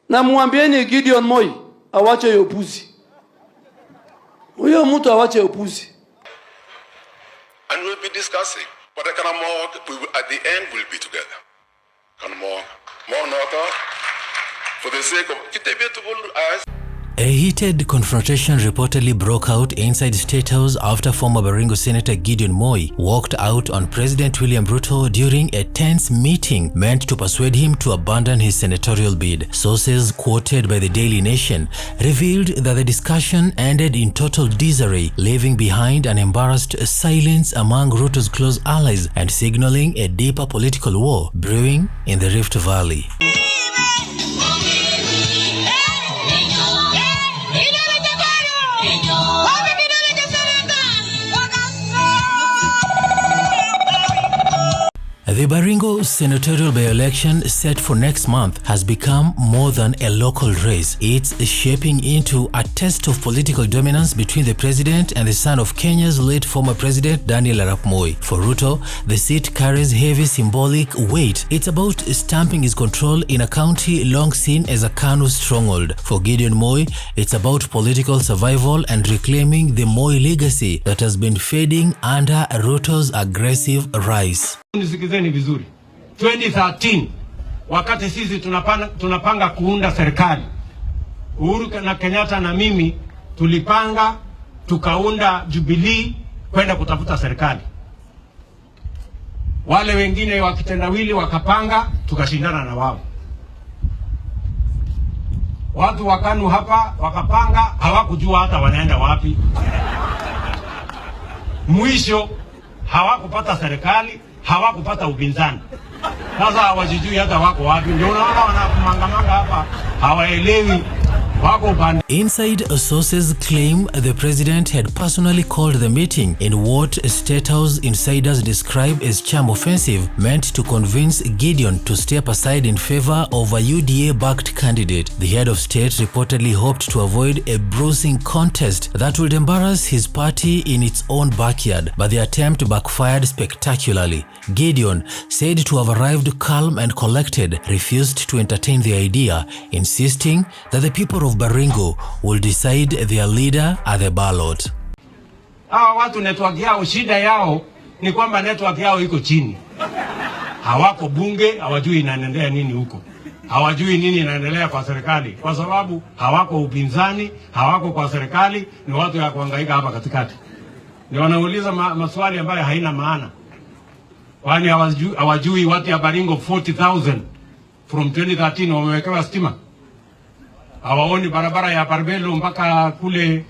Na mwambieni Gideon Moi awache upuzi. Huyo mtu awache upuzi. And we'll be discussing. But I can more, at the end we'll be together. Can more not for the sake of debatable as. A heated confrontation reportedly broke out inside State House after former Baringo Senator Gideon Moi walked out on President William Ruto during a tense meeting meant to persuade him to abandon his senatorial bid. Sources quoted by the Daily Nation revealed that the discussion ended in total disarray, leaving behind an embarrassed silence among Ruto's close allies and signaling a deeper political war brewing in the Rift Valley. The Baringo senatorial by-election set for next month has become more than a local race. It's shaping into a test of political dominance between the president and the son of Kenya's late former president Daniel Arap Moi. For Ruto, the seat carries heavy symbolic weight. It's about stamping his control in a county long seen as a KANU stronghold. For Gideon Moi, it's about political survival and reclaiming the Moi legacy that has been fading under Ruto's aggressive rise. Nisikizeni vizuri. 2013 wakati sisi tunapanga kuunda serikali, Uhuru na Kenyatta na mimi tulipanga tukaunda Jubilee kwenda kutafuta serikali. Wale wengine wakitendawili wakapanga tukashindana na wao. Watu wa KANU hapa wakapanga hawakujua hata wanaenda wapi. Mwisho hawakupata serikali, hawakupata upinzani. Sasa hawajijui hata wako wapi. Ndio unaona wanamangamanga hapa hawaelewi wako bani. Inside sources claim the president had personally called the meeting in what State House insiders describe as charm offensive meant to convince Gideon to step aside in favor of a UDA-backed candidate. The head of state reportedly hoped to avoid a bruising contest that would embarrass his party in its own backyard, but the attempt backfired spectacularly. Gideon, said to have arrived calm and collected, refused to entertain the idea, insisting that the people of Baringo will decide their leader at the ballot. Hawa watu network yao, shida yao ni kwamba network yao iko chini. Hawako bunge, hawajui inaendelea nini huko. Hawajui nini inaendelea kwa serikali kwa sababu hawako upinzani, hawako kwa serikali, ni watu ya kuhangaika hapa katikati. Ni wanauliza maswali ambayo haina maana. Kwani hawajui watu ya Baringo 40,000 from 2013 wamewekewa stima. Hawaoni barabara ya Barbelo mpaka kule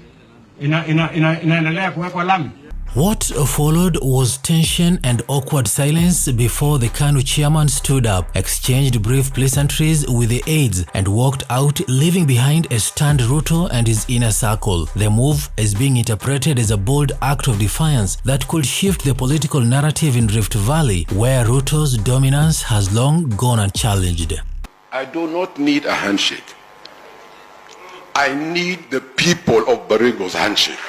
inaendelea kuwekwa lami. What followed was tension and awkward silence before the KANU chairman stood up, exchanged brief pleasantries with the aides, and walked out, leaving behind a stunned Ruto and his inner circle. The move is being interpreted as a bold act of defiance that could shift the political narrative in Rift Valley, where Ruto's dominance has long gone unchallenged. I do not need a handshake. I need the people of Baringo's handshake.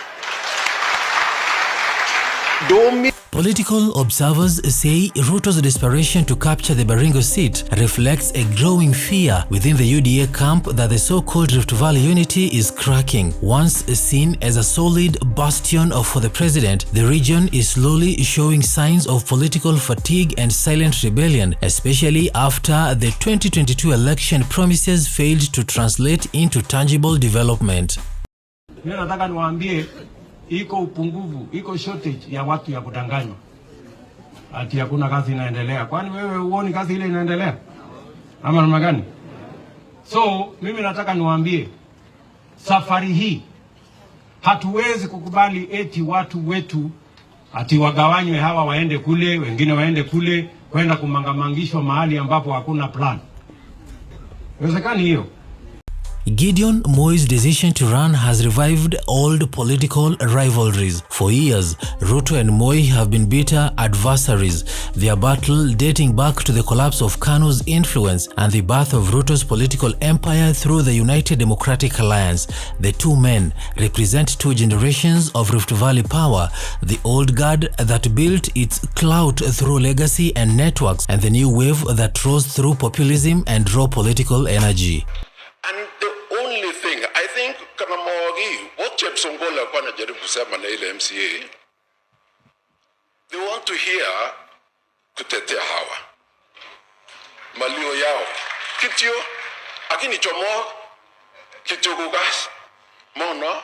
Political observers say Ruto's desperation to capture the Baringo seat reflects a growing fear within the UDA camp that the so-called Rift Valley unity is cracking. Once seen as a solid bastion for the president, the region is slowly showing signs of political fatigue and silent rebellion, especially after the 2022 election promises failed to translate into tangible development. Nataka niwaambie iko upungufu, iko shortage ya watu ya kudanganywa. Ati hakuna kazi inaendelea. Kwani wewe uone kazi ile inaendelea? Ama namna gani? So, mimi nataka niwaambie safari hii hatuwezi kukubali eti watu wetu ati wagawanywe, hawa waende kule, wengine waende kule, kwenda kumangamangishwa mahali ambapo hakuna plan. Inawezekani hiyo. Gideon Moi's decision to run has revived old political rivalries. For years, Ruto and Moi have been bitter adversaries, their battle dating back to the collapse of KANU's influence and the birth of Ruto's political empire through the United Democratic Alliance. The two men represent two generations of Rift Valley power, the old guard that built its clout through legacy and networks, and the new wave that rose through populism and raw political energy. think Kanamogi, what Chepsongola kwa najaribu kusema na ile MCA, they want to hear kutetea hawa malio yao kitio akini chomo kitio kugas mono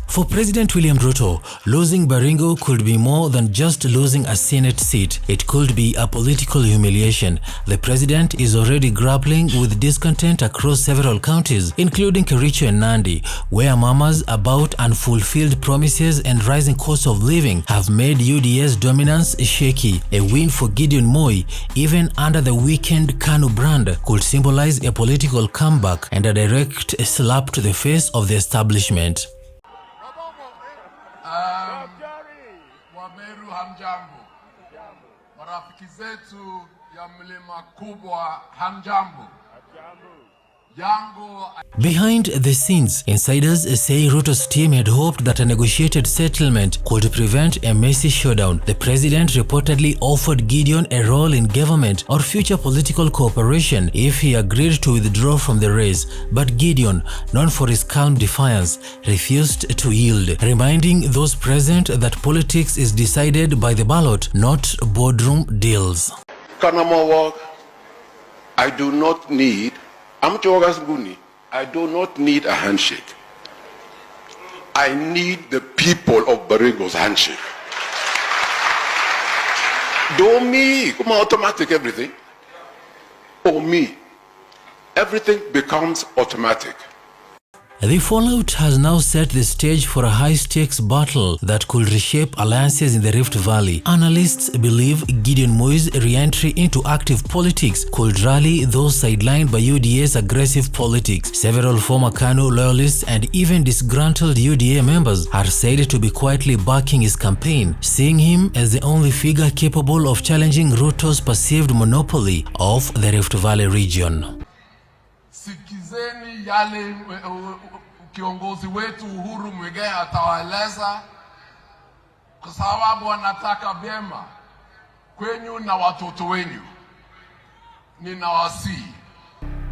For President William Ruto, losing Baringo could be more than just losing a Senate seat. It could be a political humiliation. The president is already grappling with discontent across several counties, including Kericho and Nandi, where murmurs about unfulfilled promises and rising costs of living have made UDA's dominance shaky. A win for Gideon Moi, even under the weakened KANU brand, could symbolize a political comeback and a direct slap to the face of the establishment. Wameru hamjambo. Marafiki zetu ya mlima kubwa hamjambo. Behind the scenes, insiders say RUTO'S team had hoped that a negotiated settlement could prevent a messy showdown. The president reportedly offered Gideon a role in government or future political cooperation if he agreed to withdraw from the race. But Gideon, known for his calm defiance, refused to yield, reminding those present that politics is decided by the ballot, not boardroom deals. I do not need I do not need a handshake. I need the people of Baringo's handshake. Do me, come on, automatic everything. Or me, everything becomes automatic. The fallout has now set the stage for a high-stakes battle that could reshape alliances in the Rift Valley. Analysts believe Gideon Moi's re-entry into active politics could rally those sidelined by UDA's aggressive politics. Several former KANU loyalists and even disgruntled UDA members are said to be quietly backing his campaign, seeing him as the only figure capable of challenging RUTO'S perceived monopoly of the Rift Valley region. Sikizeni yale kiongozi wetu Uhuru Muigai atawaeleza, kwa sababu anataka vyema kwenyu na watoto wenu. Ninawasihi.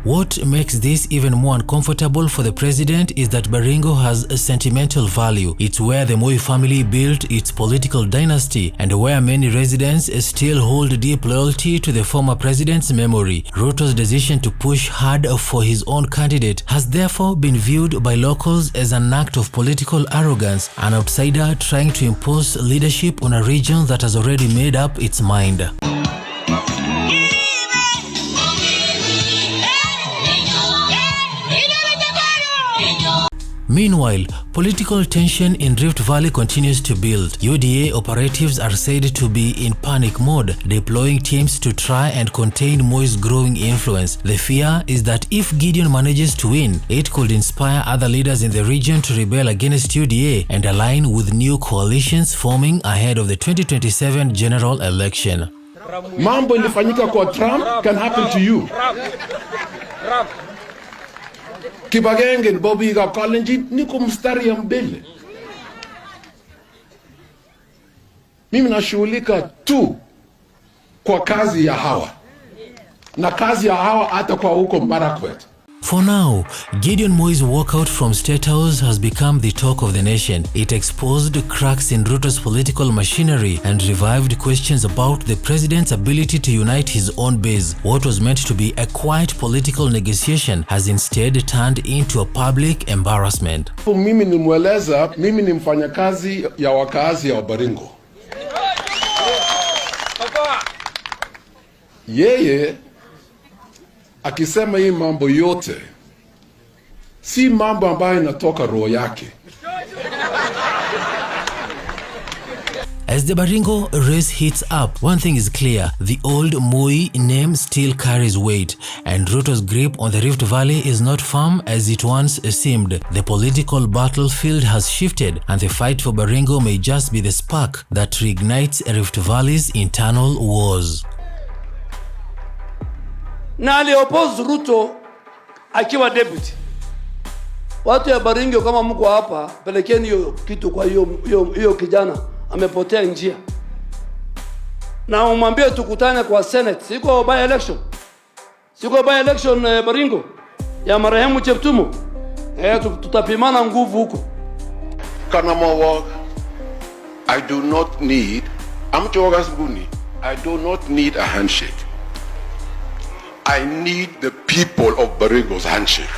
What makes this even more uncomfortable for the president is that Baringo has a sentimental value. It's where the Moi family built its political dynasty and where many residents still hold deep loyalty to the former president's memory. RUTO'S decision to push hard for his own candidate has therefore been viewed by locals as an act of political arrogance, an outsider trying to impose leadership on a region that has already made up its mind. Meanwhile, political tension in Rift Valley continues to build. UDA operatives are said to be in panic mode, deploying teams to try and contain Moi's growing influence. The fear is that if Gideon manages to win, it could inspire other leaders in the region to rebel against UDA and align with new coalitions forming ahead of the 2027 general election. Mambo ilifanyika kwa Trump can happen to you. Kibagenge Bobby Kalenjin niko mstari ya mbele. Mimi nashughulika tu kwa kazi ya hawa. Na kazi ya hawa hata kwa huko Marakwet. For now, Gideon Moi's walkout from State House has become the talk of the nation. It exposed cracks in RUTO'S political machinery and revived questions about the president's ability to unite his own base. What was meant to be a quiet political negotiation has instead turned into a public embarrassment. Mimi nimweleza, mimi ni mfanyakazi ya wakazi ya Baringo. Yeye akisema hii mambo yote si mambo ambayo inatoka roho yake. As the Baringo race heats up, one thing is clear: the old Moi name still carries weight, and RUTO'S grip on the Rift Valley is not firm as it once seemed. The political battlefield has shifted, and the fight for Baringo may just be the spark that reignites Rift Valley's internal wars. Na alioppose Ruto akiwa deputy. Watu ya Baringo kama mko hapa, pelekeni hiyo kitu kwa hiyo kijana amepotea njia. Na umwambie tukutane kwa Senate. Siko by election. Baringo. ya marehemu Cheptumo. Tutapimana nguvu huko. Kana mawag, I do not need, Amchogas Buni, I do not need a handshake. I need the people of Baringo's handshake.